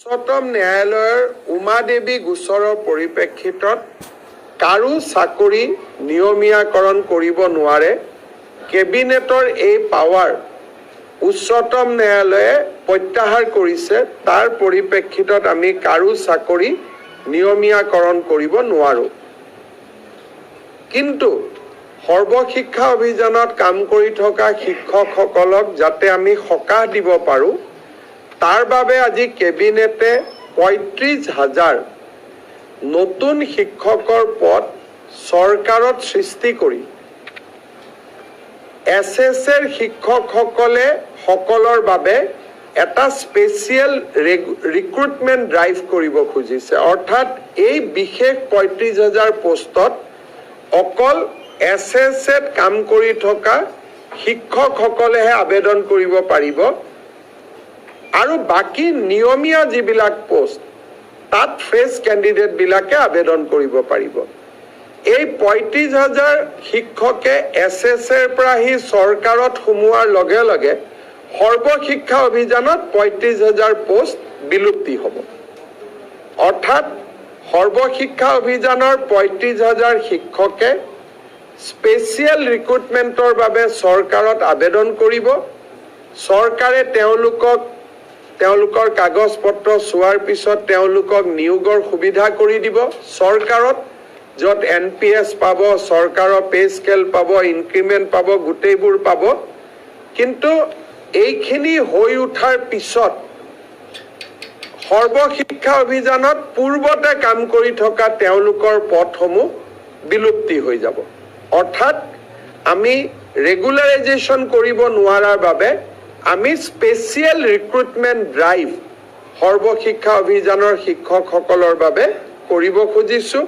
উচ্চতম ন্যায়ালয়ৰ উমা দেৱী গোচৰৰ পৰিপ্ৰেক্ষিতত কাৰো চাকৰি নিয়মীয়াকৰণ কৰিব নোৱাৰে। কেবিনেটৰ এই পাৱাৰ উচ্চতম ন্যায়ালয়ে প্ৰত্যাহাৰ কৰিছে। তাৰ পৰিপ্ৰেক্ষিতত আমি কাৰো চাকৰি নিয়মীয়াকৰণ কৰিব নোৱাৰো। কিন্তু সৰ্বশিক্ষা অভিযানত কাম কৰি থকা শিক্ষকসকলক যাতে আমি সকাহ দিব পাৰো, তাৰ বাবে আজি কেবিনেটে ৩৫,০০০ নতুন শিক্ষকৰ পদ চৰকাৰত সৃষ্টি কৰি SSৰ শিক্ষকসকলৰ বাবে এটা স্পেচিয়েল ৰিক্ৰুটমেণ্ট ড্ৰাইভ কৰিব খুজিছে। অৰ্থাৎ এই বিশেষ ৩৫,০০০ পোষ্টত অকল SSত কাম কৰি থকা শিক্ষকসকলেহে আবেদন কৰিব পাৰিব আৰু বাকী নিয়মীয়া যিবিলাক পোষ্ট তাত ফ্ৰেছ কেণ্ডিডেটবিলাকে আবেদন কৰিব পাৰিব। এই ৩৫,০০০ শিক্ষকে SSৰ পৰা আহি চৰকাৰত সোমোৱাৰ লগে লগে সৰ্বশিক্ষা অভিযানত ৩৫,০০০ পোষ্ট বিলুপ্তি হ'ব। অৰ্থাৎ সৰ্বশিক্ষা অভিযানৰ ৩৫,০০০ শিক্ষকে স্পেচিয়েল ৰিক্ৰুটমেণ্টৰ বাবে চৰকাৰত আবেদন কৰিব। চৰকাৰে তেওঁলোকৰ কাগজ পত্ৰ চোৱাৰ পিছত তেওঁলোকক নিয়োগৰ সুবিধা কৰি দিব। চৰকাৰত য'ত NPS পাব, চৰকাৰৰ পে স্কেল পাব, ইনক্ৰিমেণ্ট পাব, গোটেইবোৰ পাব। কিন্তু এইখিনি হৈ উঠাৰ পিছত সৰ্বশিক্ষা অভিযানত পূৰ্বতে কাম কৰি থকা তেওঁলোকৰ পদসমূহ বিলুপ্তি হৈ যাব। অৰ্থাৎ আমি ৰেগুলাৰাইজেশ্যন কৰিব নোৱাৰাৰ বাবে আমি স্পেচিয়েল ৰিক্ৰুটমেণ্ট ড্ৰাইভ সৰ্বশিক্ষা অভিযানৰ শিক্ষকসকলৰ বাবে কৰিব খুজিছোঁ।